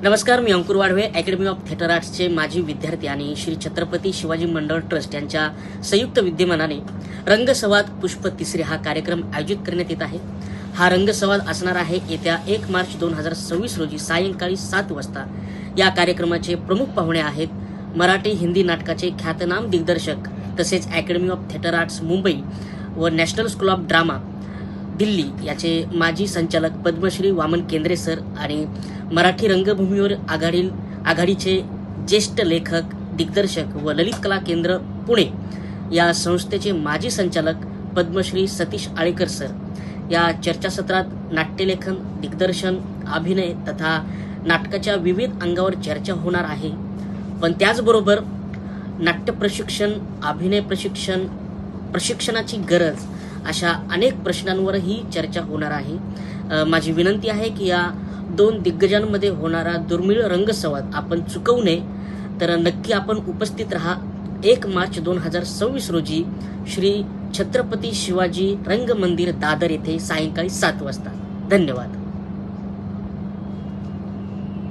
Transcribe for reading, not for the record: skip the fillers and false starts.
नमस्कार, मी अंकुर वाढवे, academy of theatre आर्ट्सचे माजी विद्यार्थी आणि श्री छत्रपती शिवाजी मंडळ ट्रस्ट यांच्या संयुक्त विद्यमानाने रंगसंवाद पुष्प तिसरे हा कार्यक्रम आयोजित करण्यात येत आहे। हा रंगसंवाद असणार आहे येत्या 1 मार्च 2026 रोजी सायंकाळी 7 वाजता। या कार्यक्रमाचे प्रमुख पाहुणे आहेत मराठी हिंदी नाटकाचे ख्यातनाम दिग्दर्शक तसेच academy of theatre arts Mumbai व national school of drama Delhi याचे माजी संचालक पद्मश्री वामन केंद्रे सर आणि मराठी रंगभूमीवर आघाडीचे ज्येष्ठ लेखक दिग्दर्शक व ललित कला केंद्र पुणे या संस्थेचे माजी संचालक पद्मश्री सतीश आळेकर सर। या चर्चासत्रात नाट्यलेखन, दिग्दर्शन, अभिनय तथा नाटकाच्या विविध अंगावर चर्चा होणार आहे। पण त्याचबरोबर नाट्य प्रशिक्षण, अभिनय प्रशिक्षणाची गरज अशा अनेक प्रश्नांवरही चर्चा होणार आहे। माझी विनंती आहे की या दोन दिग्गजांमध्ये होणारा दुर्मिळ रंगसंवाद आपण चुकवू नये, तर नक्की आपण उपस्थित राहा 1 मार्च 2026 रोजी श्री छत्रपती शिवाजी रंगमंदिर दादर येथे सायंकाळी 7 वाजता। धन्यवाद।